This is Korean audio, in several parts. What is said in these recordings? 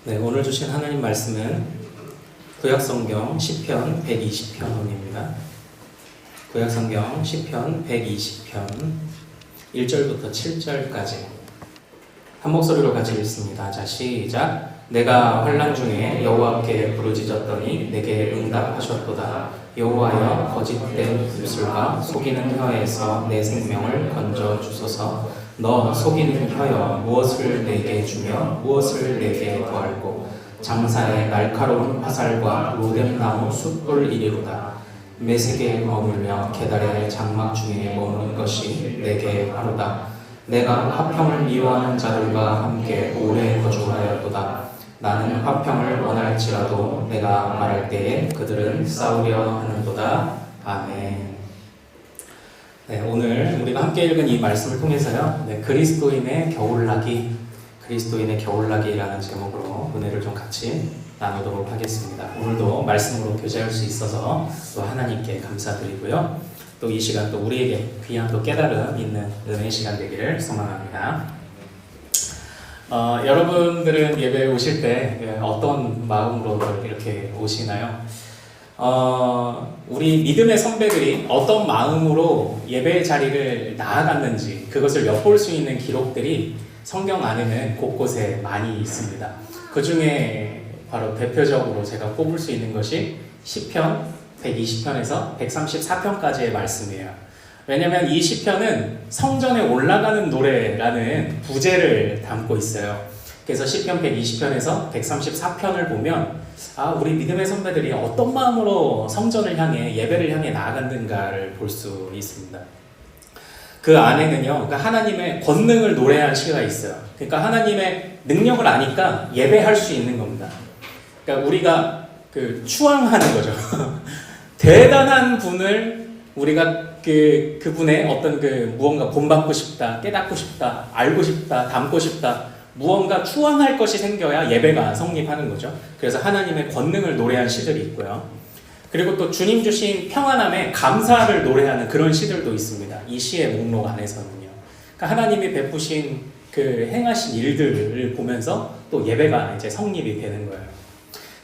네, 오늘 주신 하나님 말씀은 구약성경 시편 120편입니다. 구약성경 시편 120편 1절부터 7절까지 한 목소리로 같이 읽습니다. 자, 시작. 내가 환난 중에 여호와께 부르짖었더니 내게 응답하셨도다. 여호와여, 거짓된 입술과 속이는 혀에서 내 생명을 건져 주소서. 너 속이는 혀여, 무엇을 내게 주며 무엇을 내게 더할꼬. 장사의 날카로운 화살과 로뎀나무 숯불이리로다. 메색에 머물며 계달의 장막 중에 머무는 것이 내게 하루다. 내가 화평을 미워하는 자들과 함께 오래 거주하였도다. 나는 화평을 원할지라도 내가 말할 때에 그들은 싸우려 하는도다. 아멘. 네, 오늘 우리가 함께 읽은 이 말씀을 통해서요, 그리스도인의 겨울나기라는 제목으로 은혜를 좀 같이 나누도록 하겠습니다. 오늘도 말씀으로 교제할 수 있어서 또 하나님께 감사드리고요. 또 이 시간 또 우리에게 귀한 또 깨달음 있는 은혜의 시간 되기를 소망합니다. 여러분들은 예배에 오실 때 어떤 마음으로 이렇게 오시나요? 우리 믿음의 선배들이 어떤 마음으로 예배의 자리를 나아갔는지 그것을 엿볼 수 있는 기록들이 성경 안에는 곳곳에 많이 있습니다. 그 중에 바로 대표적으로 제가 꼽을 수 있는 것이 시편 120편에서 134편까지의 말씀이에요. 왜냐하면 이 시편은 성전에 올라가는 노래라는 부제를 담고 있어요. 그래서 시편 120편에서 134편을 보면 우리 믿음의 선배들이 어떤 마음으로 성전을 향해 예배를 향해 나아갔는가를 볼 수 있습니다. 그 안에는요, 그러니까 하나님의 권능을 노래할 시가 있어요. 그러니까 하나님의 능력을 아니까 예배할 수 있는 겁니다. 그러니까 우리가 추앙하는 거죠. 대단한 분을 우리가 그분의 어떤 무언가 본받고 싶다, 깨닫고 싶다, 알고 싶다, 담고 싶다, 무언가 추앙할 것이 생겨야 예배가 성립하는 거죠. 그래서 하나님의 권능을 노래한 시들이 있고요. 그리고 또 주님 주신 평안함에 감사를 노래하는 그런 시들도 있습니다. 이 시의 목록 안에서는요. 그러니까 하나님이 베푸신 행하신 일들을 보면서 또 예배가 이제 성립이 되는 거예요.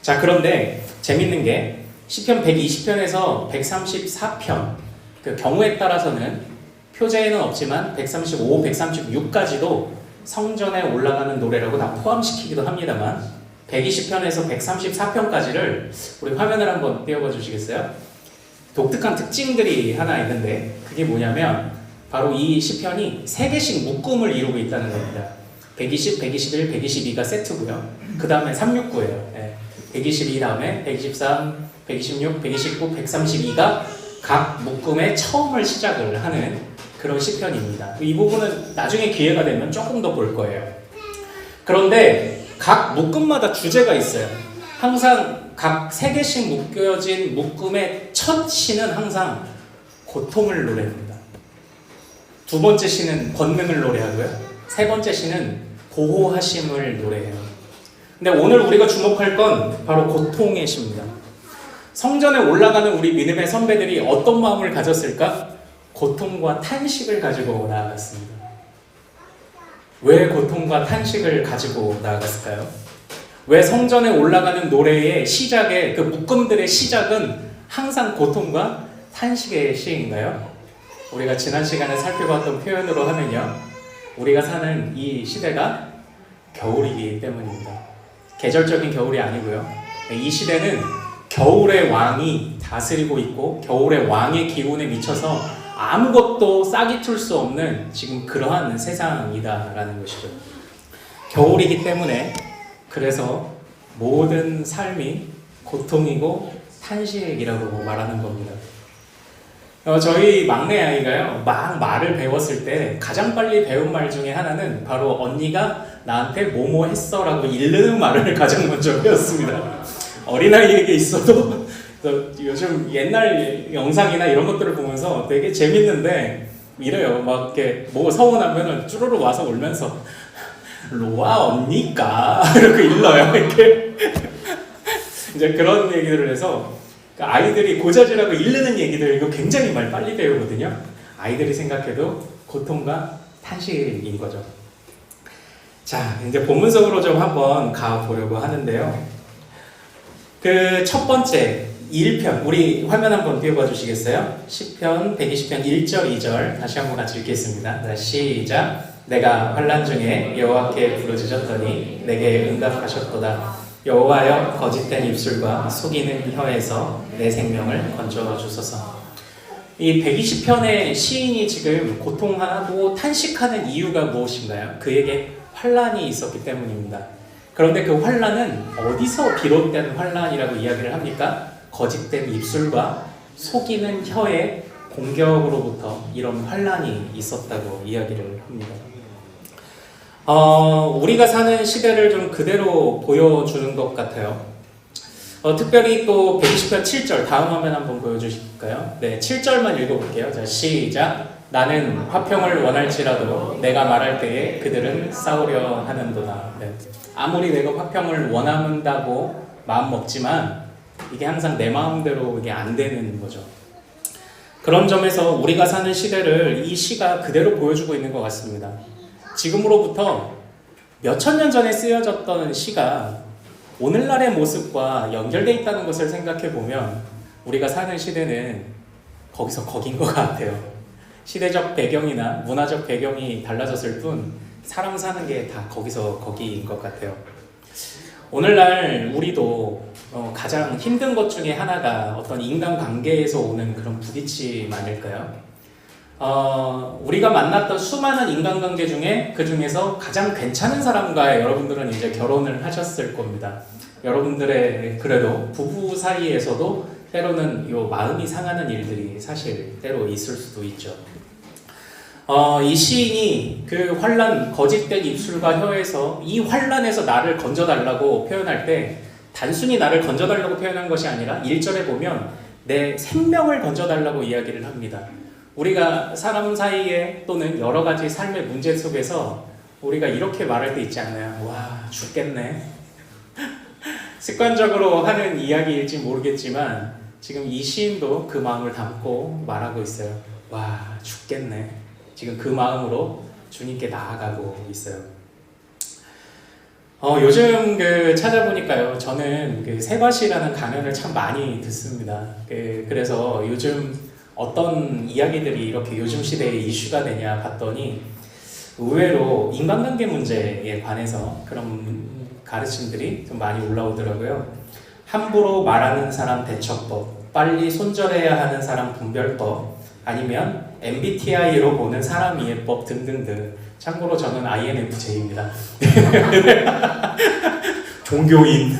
자, 그런데 재밌는 게 시편 120편에서 134편 경우에 따라서는 표제에는 없지만 135, 136까지도 성전에 올라가는 노래라고 다 포함시키기도 합니다만 120편에서 134편까지를 우리 화면을 한번 띄워봐 주시겠어요? 독특한 특징들이 하나 있는데 그게 뭐냐면 바로 이 시편이 3개씩 묶음을 이루고 있다는 겁니다. 120, 121, 122가 세트고요. 그 다음에 369예요. 122 다음에 123, 126, 129, 132가 각 묶음의 처음을 시작을 하는 그런 시편입니다. 이 부분은 나중에 기회가 되면 조금 더 볼 거예요. 그런데 각 묶음마다 주제가 있어요. 항상 각 3개씩 묶여진 묶음의 첫 시는 항상 고통을 노래합니다. 두 번째 시는 권능을 노래하고요. 세 번째 시는 보호하심을 노래해요. 근데 오늘 우리가 주목할 건 바로 고통의 시입니다. 성전에 올라가는 우리 믿음의 선배들이 어떤 마음을 가졌을까? 고통과 탄식을 가지고 나아갔습니다. 왜 고통과 탄식을 가지고 나아갔을까요? 왜 성전에 올라가는 노래의 시작에 묶음들의 시작은 항상 고통과 탄식의 시인가요? 우리가 지난 시간에 살펴봤던 표현으로 하면요, 우리가 사는 이 시대가 겨울이기 때문입니다. 계절적인 겨울이 아니고요, 이 시대는 겨울의 왕이 다스리고 있고 겨울의 왕의 기운에 미쳐서 아무것도 싹이 틀 수 없는 지금 그러한 세상이다라는 것이죠. 겨울이기 때문에 그래서 모든 삶이 고통이고 탄식이라고 말하는 겁니다. 저희 막내 아이가요, 막 말을 배웠을 때 가장 빨리 배운 말 중에 하나는 바로 언니가 나한테 뭐뭐 했어 라고 이르는 말을 가장 먼저 배웠습니다. 어린아이에게 있어도 요즘 옛날 영상이나 이런 것들을 보면서 되게 재밌는데 이래요. 막 이렇게 뭐 서운하면은 쭈루루 와서 울면서 로아 언니까 이렇게 일러요. 이렇게 이제 그런 얘기들을 해서 아이들이 고자질하고 일르는 얘기들 이거 굉장히 말 빨리 배우거든요. 아이들이 생각해도 고통과 탄식인 거죠. 자, 이제 본문 속으로 좀 한번 가보려고 하는데요. 그 첫 번째 1편, 우리 화면 한번 띄워봐 주시겠어요? 시편 120편 1절 2절 다시 한번 같이 읽겠습니다. 자, 시작. 내가 환난 중에 여호와께 부르짖었더니 내게 응답하셨도다. 여호와여, 거짓된 입술과 속이는 혀에서 내 생명을 건져 주소서. 이 120편의 시인이 지금 고통하고 탄식하는 이유가 무엇인가요? 그에게 환난이 있었기 때문입니다. 그런데 그 환난은 어디서 비롯된 환난이라고 이야기를 합니까? 거짓된 입술과 속이는 혀의 공격으로부터 이런 환난이 있었다고 이야기를 합니다. 우리가 사는 시대를 좀 그대로 보여주는 것 같아요. 특별히 또 120편 7절 다음 화면 한번 보여주실까요? 네, 7절만 읽어볼게요. 자, 시작. 나는 화평을 원할지라도 내가 말할 때에 그들은 싸우려 하는도다. 네. 아무리 내가 화평을 원한다고 마음 먹지만 이게 항상 내 마음대로 이게 안 되는 거죠. 그런 점에서 우리가 사는 시대를 이 시가 그대로 보여주고 있는 것 같습니다. 지금으로부터 몇천 년 전에 쓰여졌던 시가 오늘날의 모습과 연결되어 있다는 것을 생각해 보면 우리가 사는 시대는 거기서 거긴 것 같아요. 시대적 배경이나 문화적 배경이 달라졌을 뿐 사람 사는 게 다 거기서 거기인 것 같아요. 오늘날 우리도 가장 힘든 것 중에 하나가 어떤 인간관계에서 오는 그런 부딪힘 아닐까요? 우리가 만났던 수많은 인간관계 중에 그 중에서 가장 괜찮은 사람과 여러분들은 이제 결혼을 하셨을 겁니다. 여러분들의 그래도 부부 사이에서도 때로는 요 마음이 상하는 일들이 사실 때로 있을 수도 있죠. 이 시인이 그 환난, 거짓된 입술과 혀에서 이 환난에서 나를 건져달라고 표현할 때 단순히 나를 건져달라고 표현한 것이 아니라 1절에 보면 내 생명을 건져달라고 이야기를 합니다. 우리가 사람 사이에 또는 여러 가지 삶의 문제 속에서 우리가 이렇게 말할 때 있지 않나요? 와, 죽겠네. 습관적으로 하는 이야기일지 모르겠지만 지금 이 시인도 그 마음을 담고 말하고 있어요. 와, 죽겠네. 지금 그 마음으로 주님께 나아가고 있어요. 요즘 찾아보니까요, 저는 세바시라는 강연을 참 많이 듣습니다. 그래서 요즘 어떤 이야기들이 이렇게 요즘 시대에 이슈가 되냐 봤더니 의외로 인간관계 문제에 관해서 그런 가르침들이 좀 많이 올라오더라고요. 함부로 말하는 사람 대처법, 빨리 손절해야 하는 사람 분별법, 아니면 MBTI로 보는 사람 이해법 등등등. 참고로 저는 INFJ입니다. 종교인.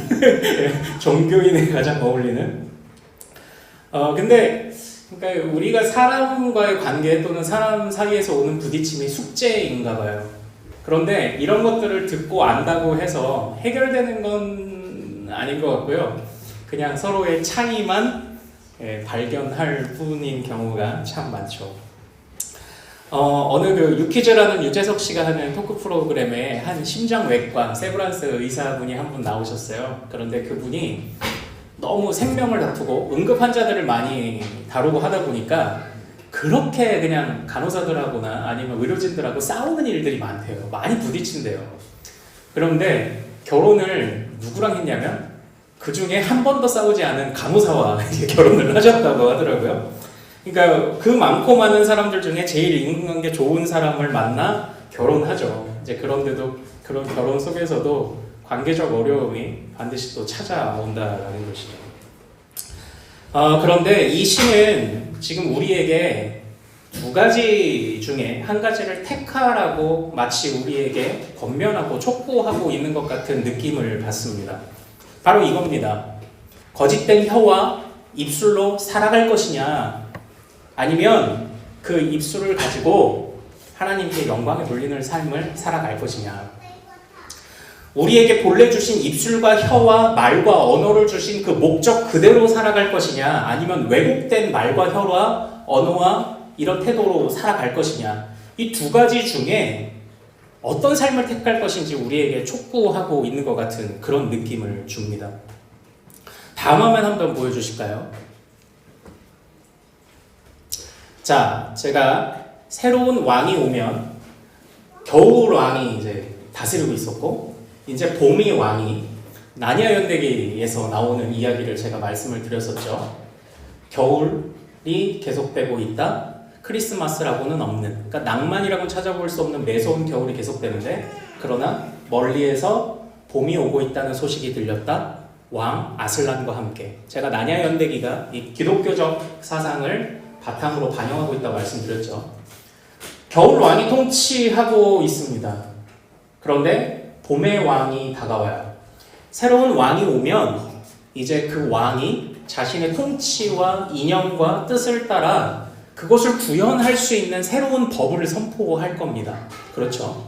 종교인에 가장 어울리는. 근데 그러니까 우리가 사람과의 관계 또는 사람 사이에서 오는 부딪힘이 숙제인가 봐요. 그런데 이런 것들을 듣고 안다고 해서 해결되는 건 아닌 것 같고요. 그냥 서로의 차이만 발견할 뿐인 경우가 참 많죠. 어느 유퀴즈라는 유재석 씨가 하는 토크 프로그램에 한 심장외과 세브란스 의사분이 한 분 나오셨어요. 그런데 그분이 너무 생명을 다투고 응급 환자들을 많이 다루고 하다 보니까 그렇게 그냥 간호사들하고나 아니면 의료진들하고 싸우는 일들이 많대요. 많이 부딪힌대요. 그런데 결혼을 누구랑 했냐면 그 중에 한 번도 싸우지 않은 간호사와 결혼을 하셨다고 하더라고요. 그러니까 그 많고 많은 사람들 중에 제일 인간관계 좋은 사람을 만나 결혼하죠. 이제 그런데도 그런 결혼 속에서도 관계적 어려움이 반드시 또 찾아온다라는 것이죠. 그런데 이 시는 지금 우리에게 두 가지 중에 한 가지를 택하라고 마치 우리에게 권면하고 촉구하고 있는 것 같은 느낌을 받습니다. 바로 이겁니다. 거짓된 혀와 입술로 살아갈 것이냐, 아니면 그 입술을 가지고 하나님께 영광을 돌리는 삶을 살아갈 것이냐. 우리에게 본래 주신 입술과 혀와 말과 언어를 주신 그 목적 그대로 살아갈 것이냐, 아니면 왜곡된 말과 혀와 언어와 이런 태도로 살아갈 것이냐. 이 두 가지 중에 어떤 삶을 택할 것인지 우리에게 촉구하고 있는 것 같은 그런 느낌을 줍니다. 다음 화면 한번 보여주실까요? 자, 제가 새로운 왕이 오면 겨울 왕이 이제 다스리고 있었고, 이제 봄이 왕이 나니아연대기에서 나오는 이야기를 제가 말씀을 드렸었죠. 겨울이 계속되고 있다. 크리스마스라고는 없는, 그러니까 낭만이라고는 찾아볼 수 없는 매서운 겨울이 계속되는데, 그러나 멀리에서 봄이 오고 있다는 소식이 들렸다. 왕 아슬란과 함께. 제가 나니아연대기가 이 기독교적 사상을 바탕으로 반영하고 있다고 말씀드렸죠. 겨울 왕이 통치하고 있습니다. 그런데 봄의 왕이 다가와요. 새로운 왕이 오면 이제 그 왕이 자신의 통치와 이념과 뜻을 따라 그것을 구현할 수 있는 새로운 법을 선포할 겁니다. 그렇죠?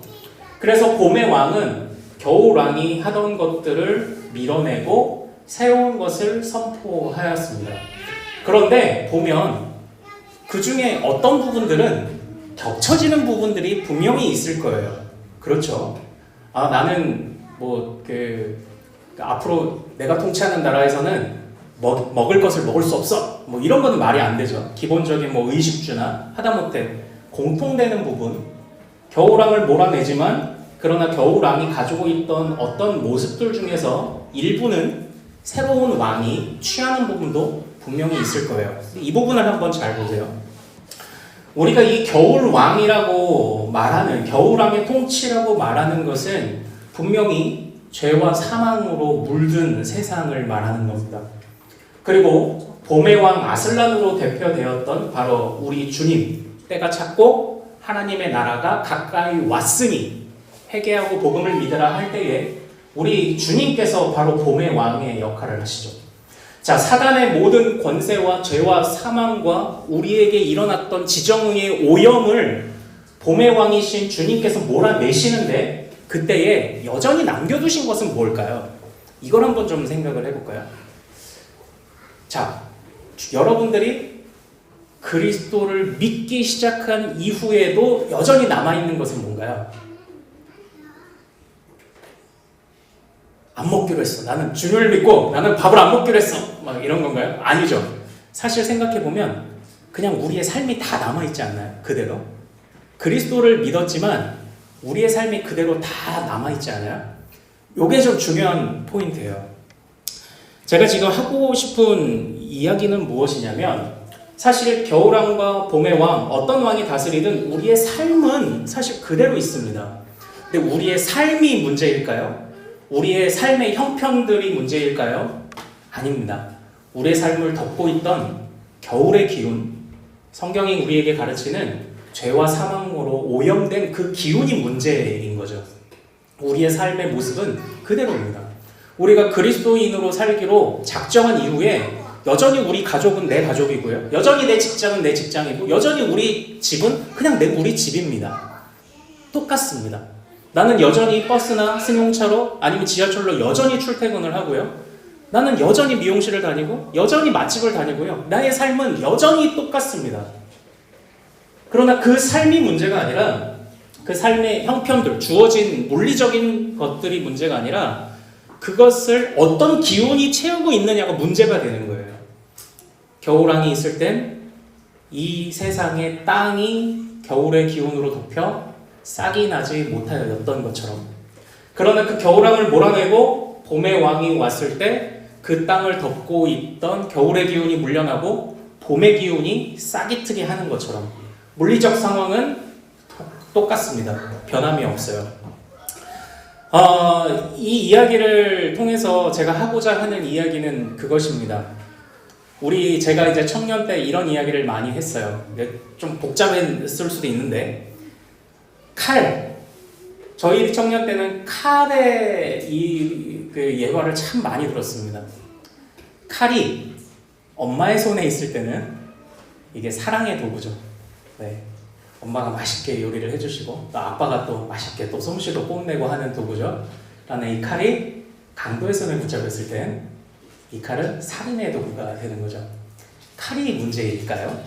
그래서 봄의 왕은 겨울 왕이 하던 것들을 밀어내고 새로운 것을 선포하였습니다. 그런데 보면 그 중에 어떤 부분들은 겹쳐지는 부분들이 분명히 있을 거예요. 그렇죠? 나는 앞으로 내가 통치하는 나라에서는 먹을 것을 먹을 수 없어. 이런 거는 말이 안 되죠. 기본적인 의식주나 하다못해 공통되는 부분. 겨울왕을 몰아내지만 그러나 겨울왕이 가지고 있던 어떤 모습들 중에서 일부는 새로운 왕이 취하는 부분도 분명히 있을 거예요. 이 부분을 한번 잘 보세요. 우리가 이 겨울왕이라고 말하는, 겨울왕의 통치라고 말하는 것은 분명히 죄와 사망으로 물든 세상을 말하는 겁니다. 그리고 봄의 왕 아슬란으로 대표되었던 바로 우리 주님, 때가 찼고 하나님의 나라가 가까이 왔으니 회개하고 복음을 믿으라 할 때에 우리 주님께서 바로 봄의 왕의 역할을 하시죠. 자, 사단의 모든 권세와 죄와 사망과 우리에게 일어났던 지정의 오염을 봄의 왕이신 주님께서 몰아내시는데, 그때에 여전히 남겨두신 것은 뭘까요? 이걸 한번 좀 생각을 해볼까요? 자, 여러분들이 그리스도를 믿기 시작한 이후에도 여전히 남아있는 것은 뭔가요? 안 먹기로 했어. 나는 주님을 믿고 나는 밥을 안 먹기로 했어. 이런 건가요? 아니죠. 사실 생각해보면 그냥 우리의 삶이 다 남아있지 않나요? 그대로. 그리스도를 믿었지만 우리의 삶이 그대로 다 남아있지 않아요? 이게 좀 중요한 포인트예요. 제가 지금 하고 싶은 이야기는 무엇이냐면, 사실 겨울왕과 봄의 왕, 어떤 왕이 다스리든 우리의 삶은 사실 그대로 있습니다. 근데 우리의 삶이 문제일까요? 우리의 삶의 형편들이 문제일까요? 아닙니다. 우리의 삶을 덮고 있던 겨울의 기운, 성경이 우리에게 가르치는 죄와 사망으로 오염된 그 기운이 문제인 거죠. 우리의 삶의 모습은 그대로입니다. 우리가 그리스도인으로 살기로 작정한 이후에 여전히 우리 가족은 내 가족이고요. 여전히 내 직장은 내 직장이고, 여전히 우리 집은 그냥 우리 집입니다. 똑같습니다. 나는 여전히 버스나 승용차로 아니면 지하철로 여전히 출퇴근을 하고요. 나는 여전히 미용실을 다니고 여전히 맛집을 다니고요. 나의 삶은 여전히 똑같습니다. 그러나 그 삶이 문제가 아니라, 그 삶의 형편들, 주어진 물리적인 것들이 문제가 아니라 그것을 어떤 기운이 채우고 있느냐가 문제가 되는 거예요. 겨울왕이 있을 땐 이 세상의 땅이 겨울의 기운으로 덮여 싹이 나지 못하였던 것처럼, 그러나 그 겨울왕을 몰아내고 봄의 왕이 왔을 때 그 땅을 덮고 있던 겨울의 기운이 물러나고 봄의 기운이 싹이 트게 하는 것처럼 물리적 상황은 똑같습니다. 변함이 없어요. 이 이야기를 통해서 제가 하고자 하는 이야기는 그것입니다. 제가 이제 청년 때 이런 이야기를 많이 했어요. 좀 복잡했을 수도 있는데, 저희 청년 때는 칼의 예화를 참 많이 들었습니다. 칼이 엄마의 손에 있을 때는 이게 사랑의 도구죠. 네. 엄마가 맛있게 요리를 해주시고, 또 아빠가 또 맛있게 또 솜씨도 뽐내고 하는 도구죠. 라는 이 칼이 강도의 손에 붙잡혔을 땐 이 칼은 살인의 도구가 되는 거죠. 칼이 문제일까요?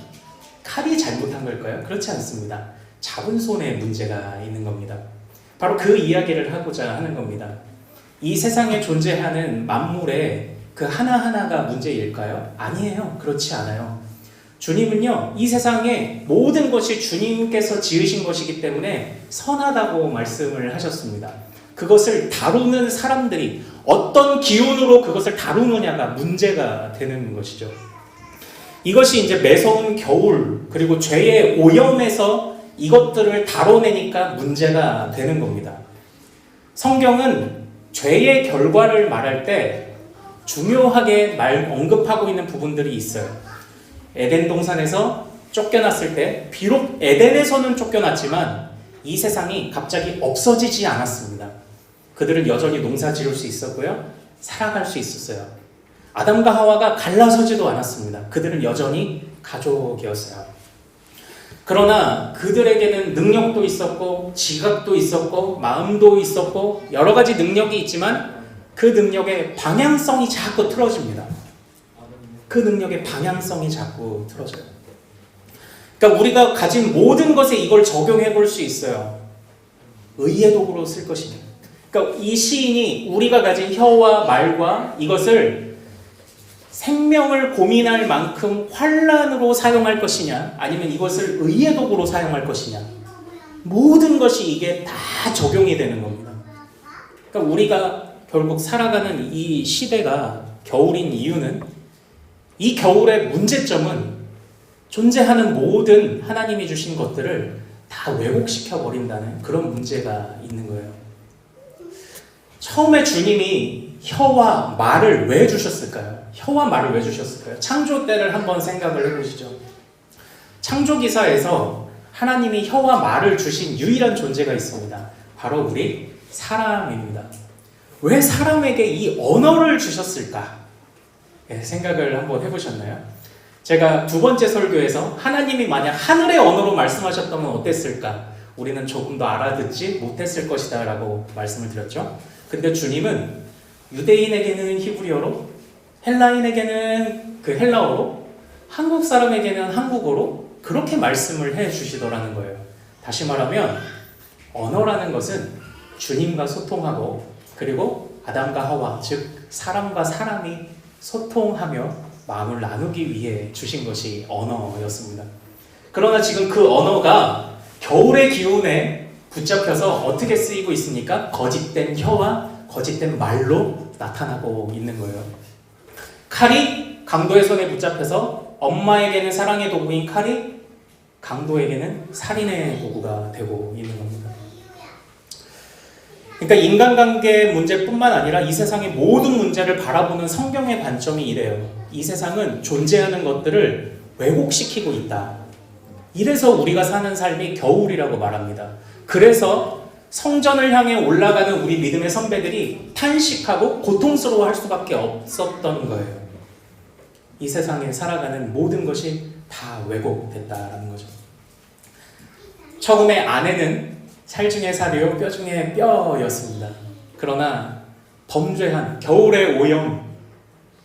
칼이 잘못한 걸까요? 그렇지 않습니다. 잡은 손에 문제가 있는 겁니다. 바로 그 이야기를 하고자 하는 겁니다. 이 세상에 존재하는 만물의 그 하나하나가 문제일까요? 아니에요. 그렇지 않아요. 주님은요, 이 세상에 모든 것이 주님께서 지으신 것이기 때문에 선하다고 말씀을 하셨습니다. 그것을 다루는 사람들이 어떤 기운으로 그것을 다루느냐가 문제가 되는 것이죠. 이것이 이제 매서운 겨울 그리고 죄의 오염에서 이것들을 다뤄내니까 문제가 되는 겁니다. 성경은 죄의 결과를 말할 때 중요하게 언급하고 있는 부분들이 있어요. 에덴 동산에서 쫓겨났을 때 비록 에덴에서는 쫓겨났지만 이 세상이 갑자기 없어지지 않았습니다. 그들은 여전히 농사 지을 수 있었고요. 살아갈 수 있었어요. 아담과 하와가 갈라서지도 않았습니다. 그들은 여전히 가족이었어요. 그러나 그들에게는 능력도 있었고 지각도 있었고 마음도 있었고 여러 가지 능력이 있지만 그 능력의 방향성이 자꾸 틀어집니다. 그 능력의 방향성이 자꾸 틀어져요. 그러니까 우리가 가진 모든 것에 이걸 적용해 볼 수 있어요. 의의 도구로 쓸 것이냐. 그러니까 이 시인이 우리가 가진 혀와 말과 이것을 생명을 고민할 만큼 환란으로 사용할 것이냐 아니면 이것을 의의 도구로 사용할 것이냐 모든 것이 이게 다 적용이 되는 겁니다. 그러니까 우리가 결국 살아가는 이 시대가 겨울인 이유는 이 겨울의 문제점은 존재하는 모든 하나님이 주신 것들을 다 왜곡시켜 버린다는 그런 문제가 있는 거예요. 처음에 주님이 혀와 말을 왜 주셨을까요? 혀와 말을 왜 주셨을까요? 창조 때를 한번 생각을 해보시죠. 창조 기사에서 하나님이 혀와 말을 주신 유일한 존재가 있습니다. 바로 우리 사람입니다. 왜 사람에게 이 언어를 주셨을까? 생각을 한번 해보셨나요? 제가 두 번째 설교에서 하나님이 만약 하늘의 언어로 말씀하셨다면 어땠을까? 우리는 조금 더 알아듣지 못했을 것이다 라고 말씀을 드렸죠. 근데 주님은 유대인에게는 히브리어로, 헬라인에게는 그 헬라어로, 한국 사람에게는 한국어로 그렇게 말씀을 해 주시더라는 거예요. 다시 말하면 언어라는 것은 주님과 소통하고 그리고 아담과 하와, 즉 사람과 사람이 소통하며 마음을 나누기 위해 주신 것이 언어였습니다. 그러나 지금 그 언어가 겨울의 기운에 붙잡혀서 어떻게 쓰이고 있습니까? 거짓된 혀와 거짓된 말로 나타나고 있는 거예요. 칼이 강도의 손에 붙잡혀서 엄마에게는 사랑의 도구인 칼이 강도에게는 살인의 도구가 되고 있는 겁니다. 그러니까 인간관계 문제뿐만 아니라 이 세상의 모든 문제를 바라보는 성경의 관점이 이래요. 이 세상은 존재하는 것들을 왜곡시키고 있다. 이래서 우리가 사는 삶이 겨울이라고 말합니다. 그래서 성전을 향해 올라가는 우리 믿음의 선배들이 탄식하고 고통스러워할 수밖에 없었던 거예요. 이 세상에 살아가는 모든 것이 다 왜곡됐다는 거죠. 처음에 아내는 살 중에 살이요 뼈 중에 뼈였습니다. 그러나 범죄한 겨울의 오염,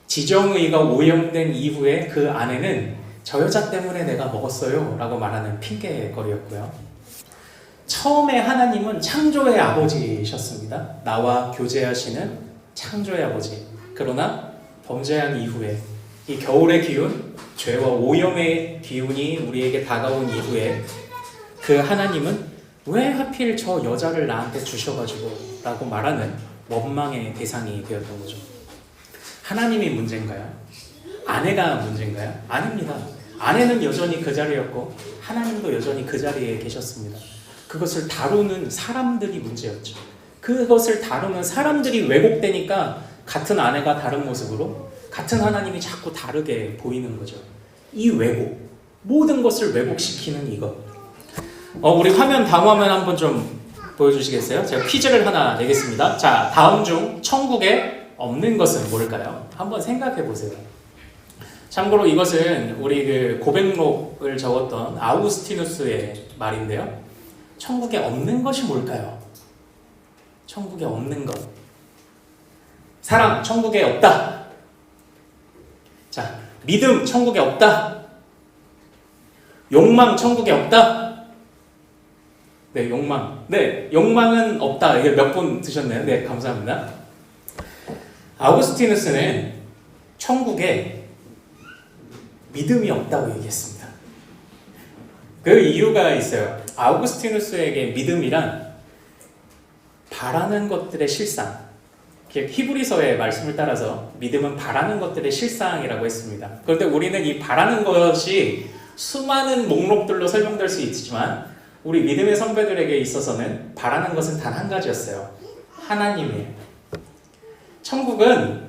지정의가 오염된 이후에 그 아내는 저 여자 때문에 내가 먹었어요 라고 말하는 핑계거리였고요. 처음에 하나님은 창조의 아버지셨습니다. 나와 교제하시는 창조의 아버지. 그러나 범죄한 이후에 이 겨울의 기운, 죄와 오염의 기운이 우리에게 다가온 이후에 그 하나님은 왜 하필 저 여자를 나한테 주셔가지고 라고 말하는 원망의 대상이 되었던 거죠. 하나님이 문제인가요? 아내가 문제인가요? 아닙니다. 아내는 여전히 그 자리였고 하나님도 여전히 그 자리에 계셨습니다. 그것을 다루는 사람들이 문제였죠. 그것을 다루는 사람들이 왜곡되니까 같은 아내가 다른 모습으로 같은 하나님이 자꾸 다르게 보이는 거죠. 이 왜곡, 모든 것을 왜곡시키는 이것. 우리 다음 화면 한번 좀 보여주시겠어요? 제가 퀴즈를 하나 내겠습니다. 자, 다음 중 천국에 없는 것은 뭘까요? 한번 생각해 보세요. 참고로 이것은 우리 그 고백록을 적었던 아우구스티누스의 말인데요. 천국에 없는 것이 뭘까요? 천국에 없는 것. 사랑, 천국에 없다. 자, 믿음, 천국에 없다. 욕망, 천국에 없다. 네, 욕망. 네, 욕망은 없다. 이게 몇 분 드셨나요? 네, 감사합니다. 아우구스티누스는 천국에 믿음이 없다고 얘기했습니다. 그 이유가 있어요. 아우구스티누스에게 믿음이란 바라는 것들의 실상. 히브리서의 말씀을 따라서 믿음은 바라는 것들의 실상이라고 했습니다. 그런데 우리는 이 바라는 것이 수많은 목록들로 설명될 수 있지만 우리 믿음의 선배들에게 있어서는 바라는 것은 단 한 가지였어요. 하나님이에요. 천국은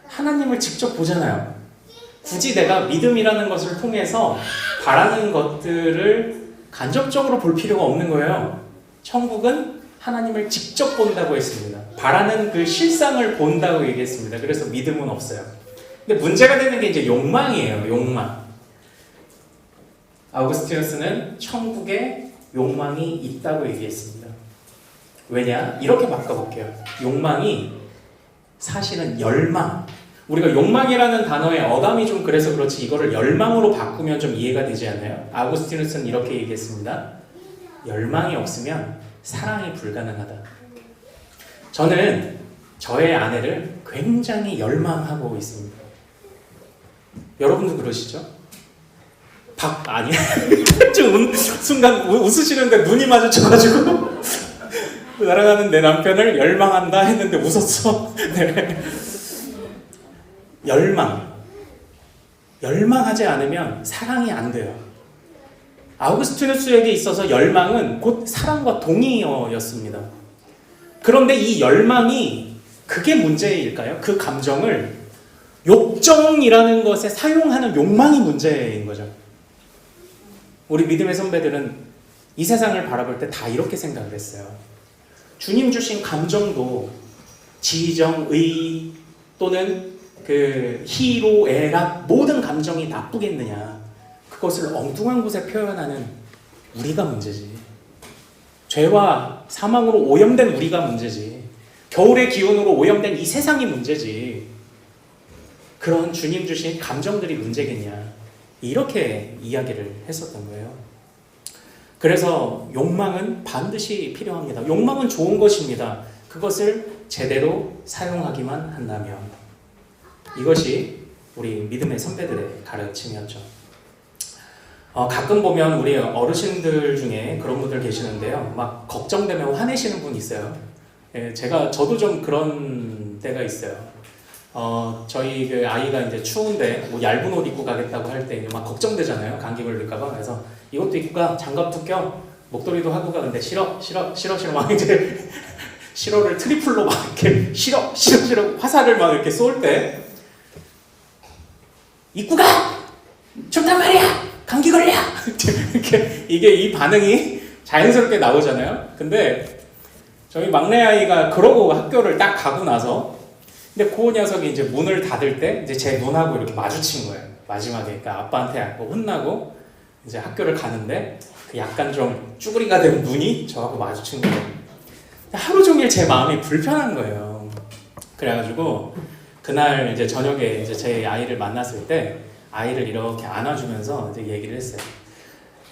하나님을 직접 보잖아요. 굳이 내가 믿음이라는 것을 통해서 바라는 것들을 간접적으로 볼 필요가 없는 거예요. 천국은 하나님을 직접 본다고 했습니다. 바라는 그 실상을 본다고 얘기했습니다. 그래서 믿음은 없어요. 근데 문제가 되는 게 이제 욕망이에요. 욕망. 아우구스티누스는 천국에 욕망이 있다고 얘기했습니다. 왜냐? 이렇게 바꿔볼게요. 욕망이 사실은 열망. 우리가 욕망이라는 단어의 어감이 좀 그래서 그렇지 이거를 열망으로 바꾸면 좀 이해가 되지 않나요? 아우구스티누스는 이렇게 얘기했습니다. 열망이 없으면 사랑이 불가능하다. 저는 저의 아내를 굉장히 열망하고 있습니다. 여러분도 그러시죠? 아니야. 순간 웃으시는데 눈이 마주쳐가지고 나랑하는 내 남편을 열망한다 했는데 웃었어. 네. 열망하지 않으면 사랑이 안 돼요. 아우구스티누스에게 있어서 열망은 곧 사랑과 동의어였습니다. 그런데 이 열망이 그게 문제일까요? 그 감정을 욕정이라는 것에 사용하는 욕망이 문제인 거죠. 우리 믿음의 선배들은 이 세상을 바라볼 때 다 이렇게 생각을 했어요. 주님 주신 감정도 지정, 의 또는 그 희로, 애락 모든 감정이 나쁘겠느냐. 그것을 엉뚱한 곳에 표현하는 우리가 문제지. 죄와 사망으로 오염된 우리가 문제지. 겨울의 기운으로 오염된 이 세상이 문제지. 그런 주님 주신 감정들이 문제겠냐. 이렇게 이야기를 했었던 거예요. 그래서 욕망은 반드시 필요합니다. 욕망은 좋은 것입니다. 그것을 제대로 사용하기만 한다면. 이것이 우리 믿음의 선배들의 가르침이었죠. 가끔 보면 우리 어르신들 중에 그런 분들 계시는데요. 막 걱정되면 화내시는 분 있어요. 저도 좀 그런 때가 있어요. 저희 그 아이가 이제 추운데 뭐 얇은 옷 입고 가겠다고 할 때 막 걱정되잖아요. 감기 걸릴까봐. 그래서 이것도 입고 가, 장갑도 껴, 목도리도 하고 가. 근데 싫어 막 이제 싫어를 트리플로 막 이렇게 싫어 화살을 막 이렇게 쏠 때 입고 가! 좋단 말이야! 감기 걸려! 이렇게 이게 이 반응이 자연스럽게 나오잖아요. 근데 저희 막내 아이가 그러고 학교를 딱 가고 나서 근데 그 녀석이 이제 문을 닫을 때 이제 제 눈하고 이렇게 마주친 거예요. 마지막에 그러니까 아빠한테 혼나고 이제 학교를 가는데 그 약간 좀 쭈그리가 된 눈이 저하고 마주친 거예요. 하루 종일 제 마음이 불편한 거예요. 그래가지고 그날 이제 저녁에 이제 제 아이를 만났을 때 아이를 이렇게 안아주면서 이제 얘기를 했어요.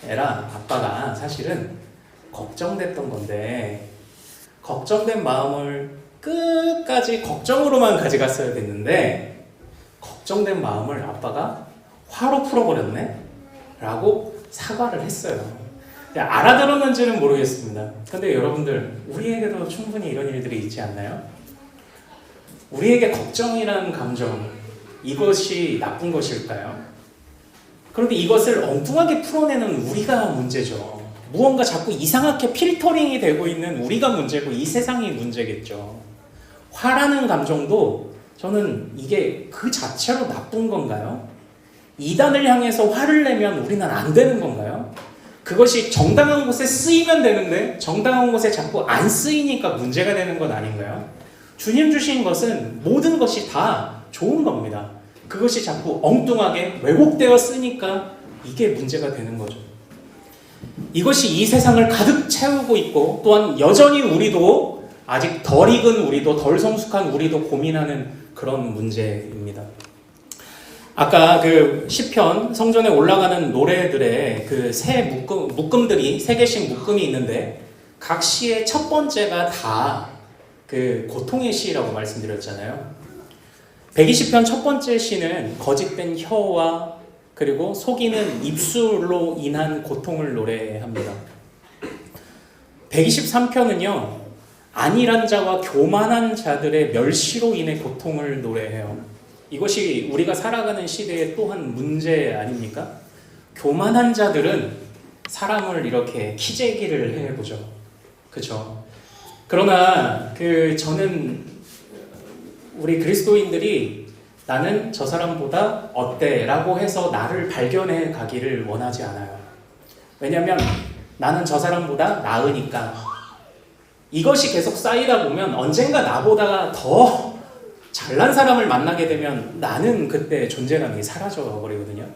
애라, 아빠가 사실은 걱정됐던 건데 걱정된 마음을 끝까지 걱정으로만 가져갔어야 됐는데 걱정된 마음을 아빠가 화로 풀어버렸네? 라고 사과를 했어요. 알아들었는지는 모르겠습니다. 근데 여러분들, 우리에게도 충분히 이런 일들이 있지 않나요? 우리에게 걱정이라는 감정, 이것이 나쁜 것일까요? 그런데 이것을 엉뚱하게 풀어내는 우리가 문제죠. 무언가 자꾸 이상하게 필터링이 되고 있는 우리가 문제고 이 세상이 문제겠죠. 화라는 감정도 저는 이게 그 자체로 나쁜 건가요? 이단을 향해서 화를 내면 우리는 안 되는 건가요? 그것이 정당한 곳에 쓰이면 되는데 정당한 곳에 자꾸 안 쓰이니까 문제가 되는 건 아닌가요? 주님 주신 것은 모든 것이 다 좋은 겁니다. 그것이 자꾸 엉뚱하게 왜곡되어 쓰니까 이게 문제가 되는 거죠. 이것이 이 세상을 가득 채우고 있고 또한 여전히 우리도 아직 덜 익은 우리도 덜 성숙한 우리도 고민하는 그런 문제입니다. 아까 그 시편 성전에 올라가는 노래들의 그 세 묶음들이 3개씩 묶음이 있는데 각 시의 첫 번째가 다 그 고통의 시라고 말씀드렸잖아요. 120편 첫 번째 시는 거짓된 혀와 그리고 속이는 입술로 인한 고통을 노래합니다. 123편은요 안일한 자와 교만한 자들의 멸시로 인해 고통을 노래해요. 이것이 우리가 살아가는 시대의 또한 문제 아닙니까? 교만한 자들은 사람을 이렇게 키재기를 해보죠. 그렇죠? 그러나 저는 우리 그리스도인들이 나는 저 사람보다 어때? 라고 해서 나를 발견해 가기를 원하지 않아요. 왜냐하면 나는 저 사람보다 나으니까. 이것이 계속 쌓이다 보면 언젠가 나보다 더 잘난 사람을 만나게 되면 나는 그때 존재감이 사라져 버리거든요.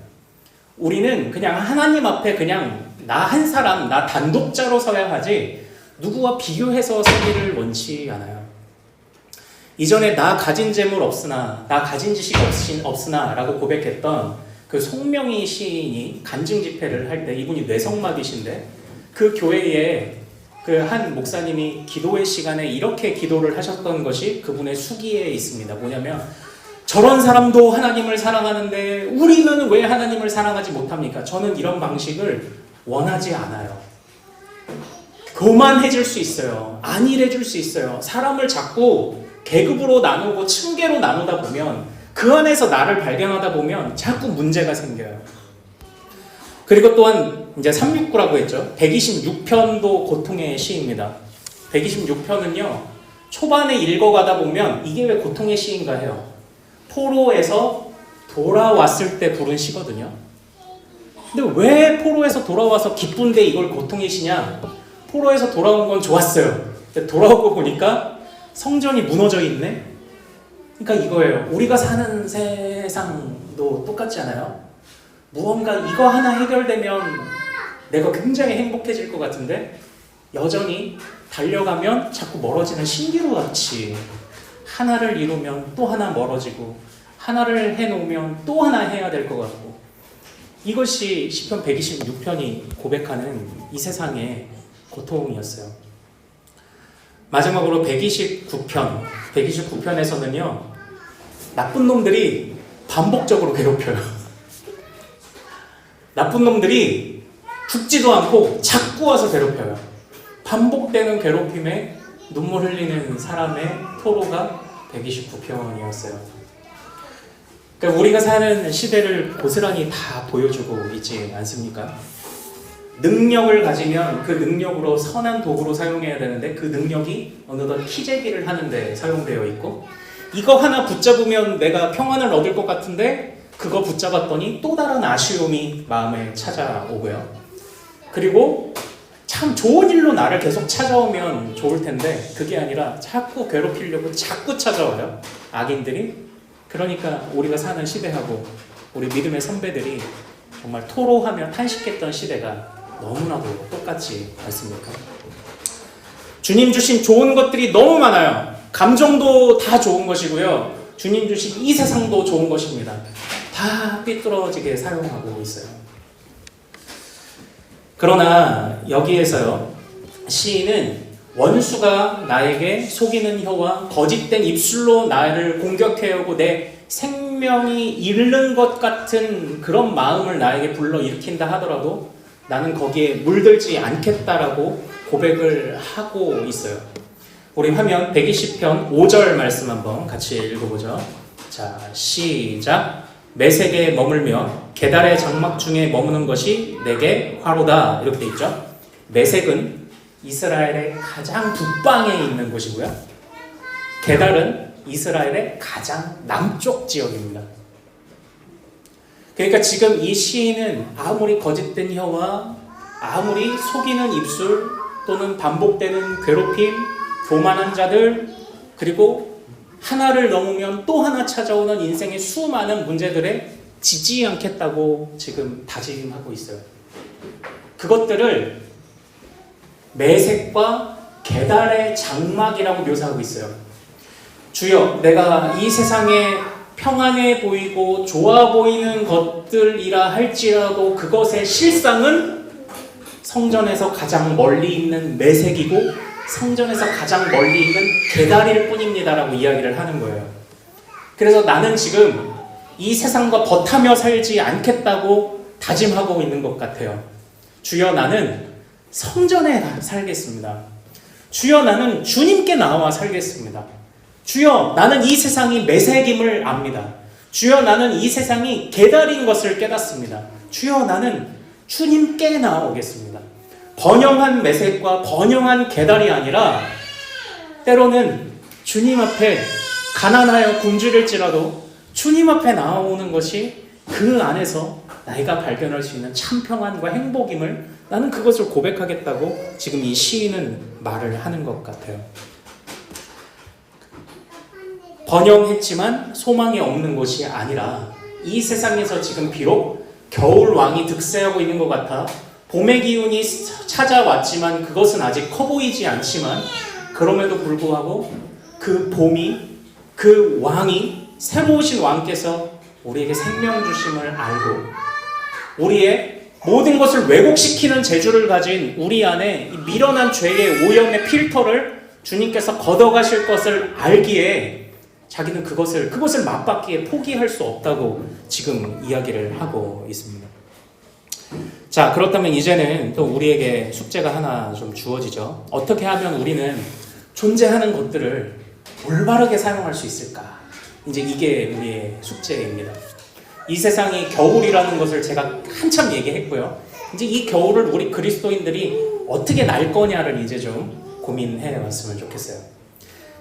우리는 그냥 하나님 앞에 그냥 나 한 사람, 나 단독자로 서야 하지 누구와 비교해서 서기를 원치 않아요. 이전에 나 가진 재물 없으나, 나 가진 지식 없으나 라고 고백했던 그 송명희 시인이 간증 집회를 할 때, 이분이 뇌성마비신데 그 교회에 그 한 목사님이 기도의 시간에 이렇게 기도를 하셨던 것이 그분의 수기에 있습니다. 뭐냐면 저런 사람도 하나님을 사랑하는데 우리는 왜 하나님을 사랑하지 못합니까? 저는 이런 방식을 원하지 않아요. 교만해질 수 있어요. 안일해질 수 있어요. 사람을 자꾸 계급으로 나누고 층계로 나누다 보면 그 안에서 나를 발견하다 보면 자꾸 문제가 생겨요. 그리고 또한 이제 369라고 했죠. 126편도 고통의 시입니다. 126편은요. 초반에 읽어가다 보면 이게 왜 고통의 시인가 해요. 포로에서 돌아왔을 때 부른 시거든요. 근데 왜 포로에서 돌아와서 기쁜데 이걸 고통의 시냐? 포로에서 돌아온 건 좋았어요. 근데 돌아오고 보니까 성전이 무너져 있네? 그러니까 이거예요. 우리가 사는 세상도 똑같지 않아요? 무언가 이거 하나 해결되면 내가 굉장히 행복해질 것 같은데 여전히 달려가면 자꾸 멀어지는 신기루 같이 하나를 이루면 또 하나 멀어지고 하나를 해놓으면 또 하나 해야 될 것 같고 이것이 시편 126편이 고백하는 이 세상의 고통이었어요. 마지막으로 129편에서는요 나쁜 놈들이 반복적으로 괴롭혀요. 나쁜 놈들이 죽지도 않고 자꾸 와서 괴롭혀요. 반복되는 괴롭힘에 눈물 흘리는 사람의 토로가 129편이었어요. 그러니까 우리가 사는 시대를 고스란히 다 보여주고 있지 않습니까? 능력을 가지면 그 능력으로 선한 도구로 사용해야 되는데 그 능력이 어느덧 키재기를 하는데 사용되어 있고 이거 하나 붙잡으면 내가 평안을 얻을 것 같은데 그거 붙잡았더니 또 다른 아쉬움이 마음에 찾아오고요. 그리고 참 좋은 일로 나를 계속 찾아오면 좋을 텐데 그게 아니라 자꾸 괴롭히려고 자꾸 찾아와요. 악인들이. 그러니까 우리가 사는 시대하고 우리 믿음의 선배들이 정말 토로하며 탄식했던 시대가 너무나도 똑같지 않습니까? 주님 주신 좋은 것들이 너무 많아요. 감정도 다 좋은 것이고요. 주님 주신 이 세상도 좋은 것입니다. 다 삐뚤어지게 사용하고 있어요. 그러나 여기에서요, 시인은 원수가 나에게 속이는 혀와 거짓된 입술로 나를 공격해오고 내 생명이 잃는 것 같은 그런 마음을 나에게 불러일으킨다 하더라도 나는 거기에 물들지 않겠다라고 고백을 하고 있어요. 우리 화면 120편 5절 말씀 한번 같이 읽어보죠. 자, 시작. 메색에 머물며 게달의 장막 중에 머무는 것이 내게 화로다. 이렇게 돼 있죠. 메색은 이스라엘의 가장 북방에 있는 곳이고요. 게달은 이스라엘의 가장 남쪽 지역입니다. 그러니까 지금 이 시인은 아무리 거짓된 혀와 아무리 속이는 입술 또는 반복되는 괴롭힘, 교만한 자들, 그리고 하나를 넘으면 또 하나 찾아오는 인생의 수많은 문제들에 지지 않겠다고 지금 다짐하고 있어요. 그것들을 메색과 게달의 장막이라고 묘사하고 있어요. 주여, 내가 이 세상에 평안해 보이고 좋아 보이는 것들이라 할지라도 그것의 실상은 성전에서 가장 멀리 있는 메색이고 성전에서 가장 멀리 있는 게달일 뿐입니다라고 이야기를 하는 거예요. 그래서 나는 지금 이 세상과 버타며 살지 않겠다고 다짐하고 있는 것 같아요. 주여, 나는 성전에 살겠습니다. 주여 나는 주님께 나와 살겠습니다. 주여 나는 이 세상이 매색임을 압니다. 주여 나는 이 세상이 계달인 것을 깨닫습니다. 주여 나는 주님께 나아오겠습니다. 번영한 매색과 번영한 계달이 아니라 때로는 주님 앞에 가난하여 굶주릴지라도 주님 앞에 나아오는 것이 그 안에서 나이가 발견할 수 있는 참 평안과 행복임을 나는 그것을 고백하겠다고 지금 이 시인은 말을 하는 것 같아요. 번영했지만 소망이 없는 것이 아니라 이 세상에서 지금 비록 겨울 왕이 득세하고 있는 것 같아 봄의 기운이 찾아왔지만 그것은 아직 커 보이지 않지만 그럼에도 불구하고 그 봄이 그 왕이 새로 오신 왕께서 우리에게 생명 주심을 알고 우리의 모든 것을 왜곡시키는 재주를 가진 우리 안에 이 미련한 죄의 오염의 필터를 주님께서 걷어가실 것을 알기에 자기는 그것을 맛받기에 포기할 수 없다고 지금 이야기를 하고 있습니다. 자, 그렇다면 이제는 또 우리에게 숙제가 하나 좀 주어지죠. 어떻게 하면 우리는 존재하는 것들을 올바르게 사용할 수 있을까? 이제 이게 우리의 숙제입니다. 이 세상이 겨울이라는 것을 제가 한참 얘기했고요. 이제 이 겨울을 우리 그리스도인들이 어떻게 날 거냐를 이제 좀 고민해 왔으면 좋겠어요.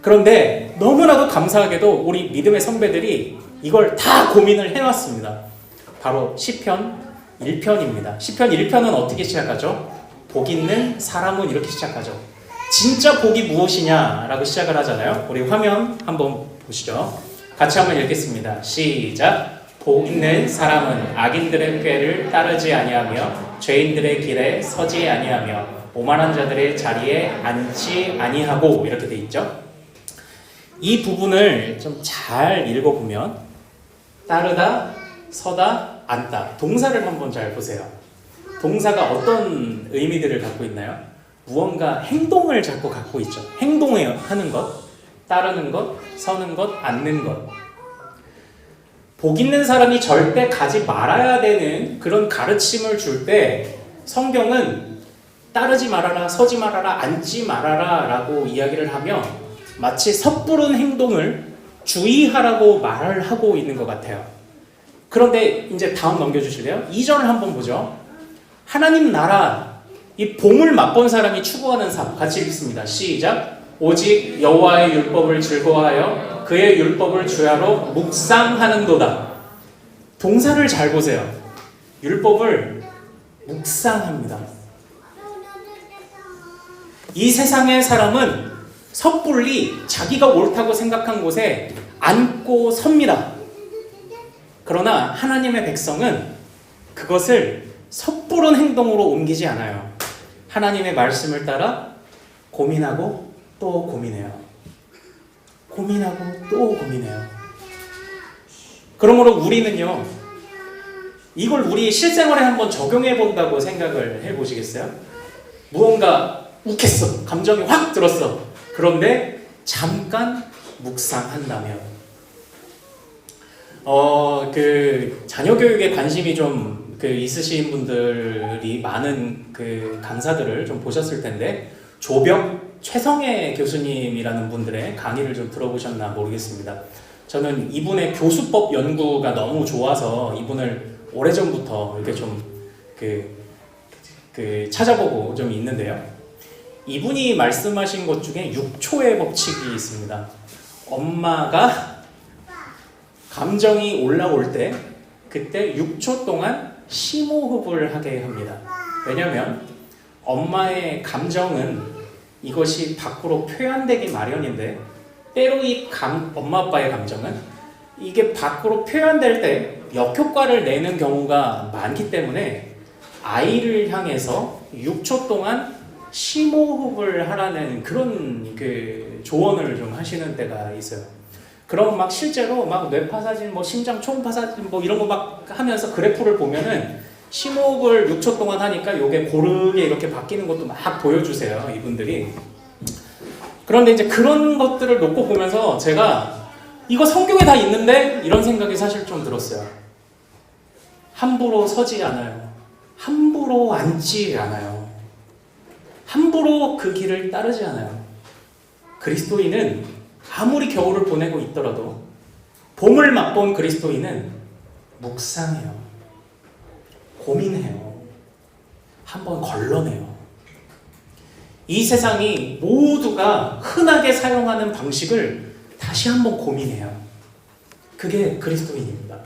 그런데 너무나도 감사하게도 우리 믿음의 선배들이 이걸 다 고민을 해왔습니다. 바로 시편 1편입니다. 시편 1편은 어떻게 시작하죠? 복 있는 사람은 이렇게 시작하죠. 진짜 복이 무엇이냐라고 시작을 하잖아요. 우리 화면 한번 보시죠. 같이 한번 읽겠습니다. 시작. 복 있는 사람은 악인들의 꾀를 따르지 아니하며 죄인들의 길에 서지 아니하며 오만한 자들의 자리에 앉지 아니하고 이렇게 돼 있죠. 이 부분을 좀 잘 읽어보면 따르다, 서다, 앉다 동사를 한번 잘 보세요. 동사가 어떤 의미들을 갖고 있나요? 무언가 행동을 자꾸 갖고 있죠. 행동하는 것, 따르는 것, 서는 것, 앉는 것. 복 있는 사람이 절대 가지 말아야 되는 그런 가르침을 줄 때 성경은 따르지 말아라, 서지 말아라, 앉지 말아라 라고 이야기를 하며 마치 섣부른 행동을 주의하라고 말을 하고 있는 것 같아요. 그런데 이제 다음 넘겨주실래요? 2절을 한번 보죠. 하나님 나라, 이 봄을 맛본 사람이 추구하는 삶 같이 읽습니다. 시작. 오직 여호와의 율법을 즐거워하여 그의 율법을 주야로 묵상하는도다. 동사를 잘 보세요. 율법을 묵상합니다. 이 세상의 사람은 섣불리 자기가 옳다고 생각한 곳에 앉고 섭니다. 그러나 하나님의 백성은 그것을 섣부른 행동으로 옮기지 않아요. 하나님의 말씀을 따라 고민하고 또 고민해요. 고민하고 또 고민해요. 그러므로 우리는요, 이걸 우리 실생활에 한번 적용해 본다고 생각을 해 보시겠어요? 무언가 욱했어. 감정이 확 들었어. 그런데 잠깐 묵상한다면 자녀 교육에 관심이 좀 있으신 분들이 많은 강사들을 좀 보셨을 텐데 조벽 최성애 교수님이라는 분들의 강의를 좀 들어보셨나 모르겠습니다. 저는 이분의 교수법 연구가 너무 좋아서 이분을 오래전부터 이렇게 좀 찾아보고 좀 있는데요. 이분이 말씀하신 것 중에 6초의 법칙이 있습니다. 엄마가 감정이 올라올 때 그때 6초 동안 심호흡을 하게 합니다. 왜냐하면 엄마의 감정은 이것이 밖으로 표현되기 마련인데 때로 엄마 아빠의 감정은 이게 밖으로 표현될 때 역효과를 내는 경우가 많기 때문에 아이를 향해서 6초 동안 심호흡을 하라는 그런 조언을 좀 하시는 때가 있어요. 그럼 막 실제로 막 뇌파 사진, 심장 초음파 사진 이런 거 막 하면서 그래프를 보면은 심호흡을 6초 동안 하니까 이게 고르게 이렇게 바뀌는 것도 막 보여주세요, 이분들이. 그런데 이제 그런 것들을 놓고 보면서 제가 이거 성경에 다 있는데 이런 생각이 사실 좀 들었어요. 함부로 서지 않아요. 함부로 앉지 않아요. 함부로 그 길을 따르지 않아요. 그리스도인은 아무리 겨울을 보내고 있더라도 봄을 맛본 그리스도인은 묵상해요. 고민해요. 한번 걸러내요. 이 세상이 모두가 흔하게 사용하는 방식을 다시 한번 고민해요. 그게 그리스도인입니다.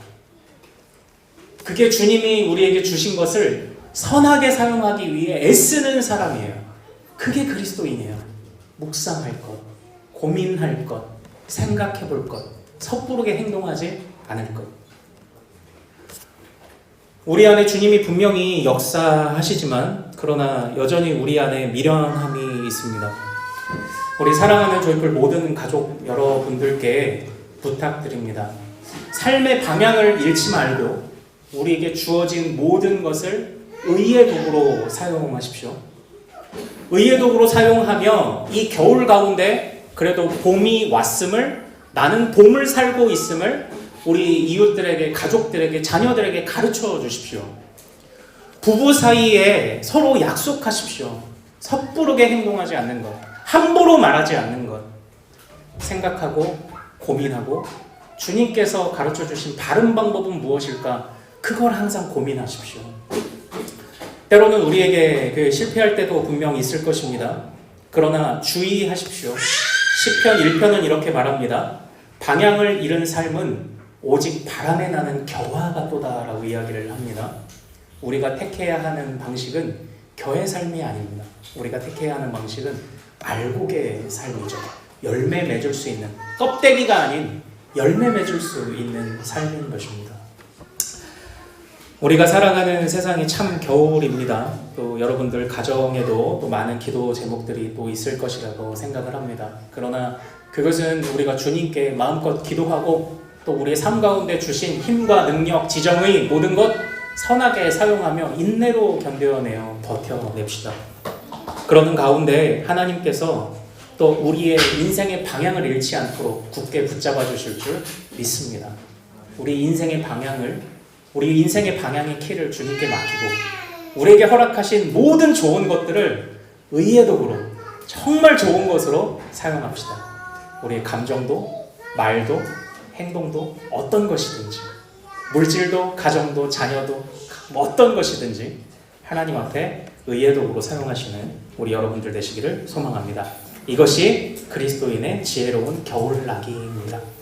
그게 주님이 우리에게 주신 것을 선하게 사용하기 위해 애쓰는 사람이에요. 그게 그리스도인이에요. 묵상할 것, 고민할 것, 생각해 볼 것, 섣부르게 행동하지 않을 것. 우리 안에 주님이 분명히 역사하시지만 그러나 여전히 우리 안에 미련함이 있습니다. 우리 사랑하는 조이풀 모든 가족 여러분들께 부탁드립니다. 삶의 방향을 잃지 말고 우리에게 주어진 모든 것을 의의 도구로 사용하십시오. 의의 도구로 사용하며 이 겨울 가운데 그래도 봄이 왔음을, 나는 봄을 살고 있음을 우리 이웃들에게, 가족들에게, 자녀들에게 가르쳐 주십시오. 부부 사이에 서로 약속하십시오. 섣부르게 행동하지 않는 것, 함부로 말하지 않는 것, 생각하고 고민하고 주님께서 가르쳐 주신 바른 방법은 무엇일까? 그걸 항상 고민하십시오. 때로는 우리에게 실패할 때도 분명 있을 것입니다. 그러나 주의하십시오. 시편 1편은 이렇게 말합니다. 방향을 잃은 삶은 오직 바람에 나는 겨와 같도다라고 이야기를 합니다. 우리가 택해야 하는 방식은 겨의 삶이 아닙니다. 우리가 택해야 하는 방식은 말고의 삶이죠. 열매 맺을 수 있는, 껍데기가 아닌 열매 맺을 수 있는 삶인 것입니다. 우리가 살아가는 세상이 참 겨울입니다. 또 여러분들 가정에도 또 많은 기도 제목들이 또 있을 것이라고 생각을 합니다. 그러나 그것은 우리가 주님께 마음껏 기도하고 또 우리의 삶 가운데 주신 힘과 능력, 지정의 모든 것 선하게 사용하며 인내로 견뎌내어 버텨냅시다. 그러는 가운데 하나님께서 또 우리의 인생의 방향을 잃지 않도록 굳게 붙잡아 주실 줄 믿습니다. 우리 인생의 방향의 키를 주님께 맡기고 우리에게 허락하신 모든 좋은 것들을 의의 도구로, 정말 좋은 것으로 사용합시다. 우리의 감정도, 말도, 행동도 어떤 것이든지, 물질도, 가정도, 자녀도 어떤 것이든지 하나님 앞에 의의 도구로 사용하시는 우리 여러분들 되시기를 소망합니다. 이것이 그리스도인의 지혜로운 겨울나기입니다.